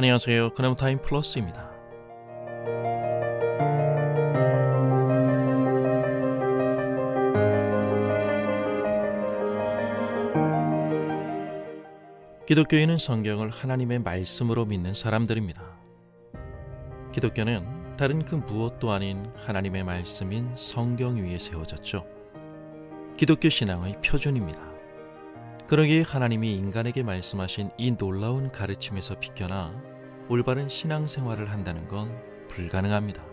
안녕하세요. 그나무타임 플러스입니다. 기독교인은 성경을 하나님의 말씀으로 믿는 사람들입니다. 기독교는 다른 그 무엇도 아닌 하나님의 말씀인 성경 위에 세워졌죠. 기독교 신앙의 표준입니다. 그러기에 하나님이 인간에게 말씀하신 이 놀라운 가르침에서 비껴나 올바른 신앙생활을 한다는 건 불가능합니다.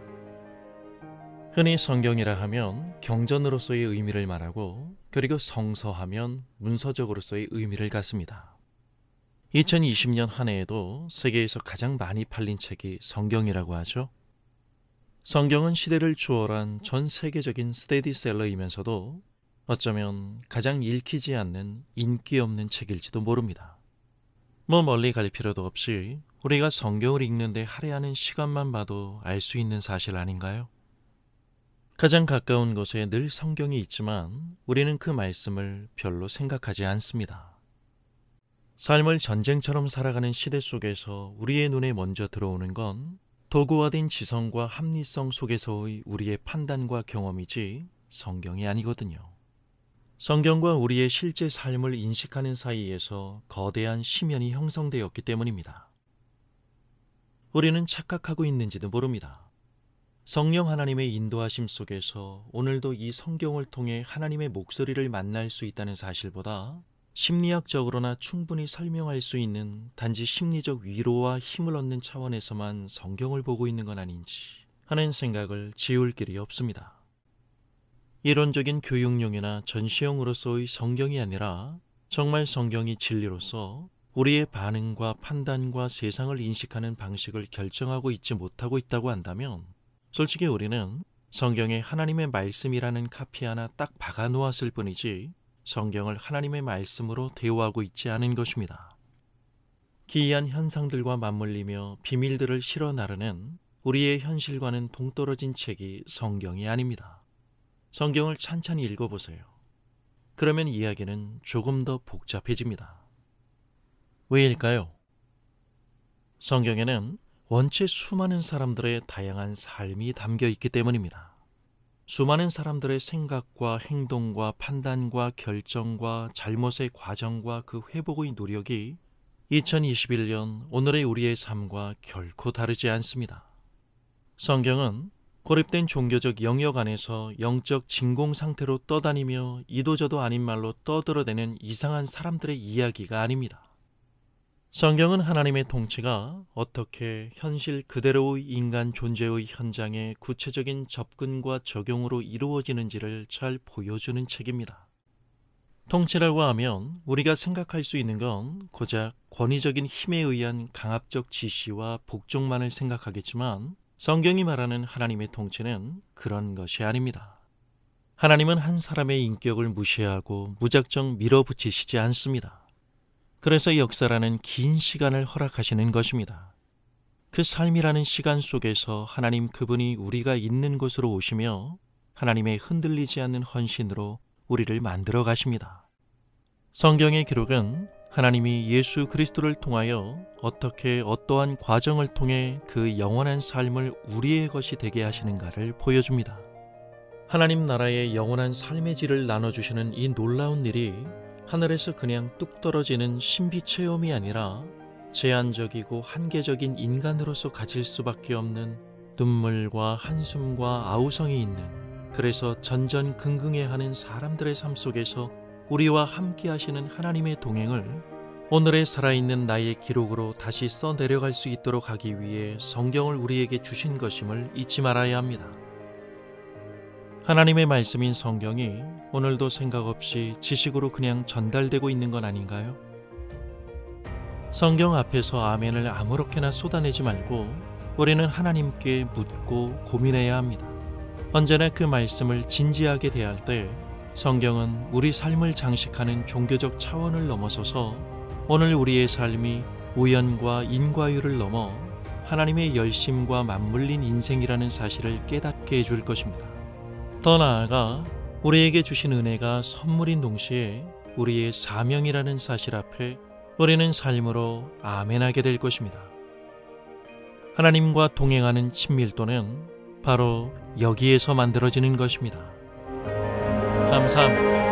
흔히 성경이라 하면 경전으로서의 의미를 말하고, 그리고 성서하면 문서적으로서의 의미를 갖습니다. 2020년 한 해에도 세계에서 가장 많이 팔린 책이 성경이라고 하죠. 성경은 시대를 초월한 전 세계적인 스테디셀러이면서도 어쩌면 가장 읽히지 않는 인기 없는 책일지도 모릅니다. 멀리 갈 필요도 없이 우리가 성경을 읽는데 할애하는 시간만 봐도 알 수 있는 사실 아닌가요? 가장 가까운 곳에 늘 성경이 있지만 우리는 그 말씀을 별로 생각하지 않습니다. 삶을 전쟁처럼 살아가는 시대 속에서 우리의 눈에 먼저 들어오는 건 도구화된 지성과 합리성 속에서의 우리의 판단과 경험이지 성경이 아니거든요. 성경과 우리의 실제 삶을 인식하는 사이에서 거대한 심연이 형성되었기 때문입니다. 우리는 착각하고 있는지도 모릅니다. 성령 하나님의 인도하심 속에서 오늘도 이 성경을 통해 하나님의 목소리를 만날 수 있다는 사실보다 심리학적으로나 충분히 설명할 수 있는 단지 심리적 위로와 힘을 얻는 차원에서만 성경을 보고 있는 건 아닌지 하는 생각을 지울 길이 없습니다. 이론적인 교육용이나 전시용으로서의 성경이 아니라 정말 성경이 진리로서 우리의 반응과 판단과 세상을 인식하는 방식을 결정하고 있지 못하고 있다고 한다면, 솔직히 우리는 성경에 하나님의 말씀이라는 카피 하나 딱 박아 놓았을 뿐이지 성경을 하나님의 말씀으로 대우하고 있지 않은 것입니다. 기이한 현상들과 맞물리며 비밀들을 실어 나르는 우리의 현실과는 동떨어진 책이 성경이 아닙니다. 성경을 찬찬히 읽어보세요. 그러면 이야기는 조금 더 복잡해집니다. 왜일까요? 성경에는 원체 수많은 사람들의 다양한 삶이 담겨 있기 때문입니다. 수많은 사람들의 생각과 행동과 판단과 결정과 잘못의 과정과 그 회복의 노력이 2021년 오늘의 우리의 삶과 결코 다르지 않습니다. 성경은 고립된 종교적 영역 안에서 영적 진공 상태로 떠다니며 이도저도 아닌 말로 떠들어대는 이상한 사람들의 이야기가 아닙니다. 성경은 하나님의 통치가 어떻게 현실 그대로의 인간 존재의 현장에 구체적인 접근과 적용으로 이루어지는지를 잘 보여주는 책입니다. 통치라고 하면 우리가 생각할 수 있는 건 고작 권위적인 힘에 의한 강압적 지시와 복종만을 생각하겠지만, 성경이 말하는 하나님의 통치는 그런 것이 아닙니다. 하나님은 한 사람의 인격을 무시하고 무작정 밀어붙이시지 않습니다. 그래서 역사라는 긴 시간을 허락하시는 것입니다. 그 삶이라는 시간 속에서 하나님 그분이 우리가 있는 곳으로 오시며 하나님의 흔들리지 않는 헌신으로 우리를 만들어 가십니다. 성경의 기록은 하나님이 예수 그리스도를 통하여 어떻게 어떠한 과정을 통해 그 영원한 삶을 우리의 것이 되게 하시는가를 보여줍니다. 하나님 나라의 영원한 삶의 질을 나눠주시는 이 놀라운 일이 하늘에서 그냥 뚝 떨어지는 신비 체험이 아니라 제한적이고 한계적인 인간으로서 가질 수밖에 없는 눈물과 한숨과 아우성이 있는, 그래서 전전긍긍해하는 사람들의 삶 속에서 우리와 함께 하시는 하나님의 동행을 오늘의 살아있는 나의 기록으로 다시 써내려갈 수 있도록 하기 위해 성경을 우리에게 주신 것임을 잊지 말아야 합니다. 하나님의 말씀인 성경이 오늘도 생각 없이 지식으로 그냥 전달되고 있는 건 아닌가요? 성경 앞에서 아멘을 아무렇게나 쏟아내지 말고 우리는 하나님께 묻고 고민해야 합니다. 언제나 그 말씀을 진지하게 대할 때 성경은 우리 삶을 장식하는 종교적 차원을 넘어서서 오늘 우리의 삶이 우연과 인과율을 넘어 하나님의 열심과 맞물린 인생이라는 사실을 깨닫게 해줄 것입니다. 더 나아가 우리에게 주신 은혜가 선물인 동시에 우리의 사명이라는 사실 앞에 우리는 삶으로 아멘하게 될 것입니다. 하나님과 동행하는 친밀도는 바로 여기에서 만들어지는 것입니다. 감사합니다.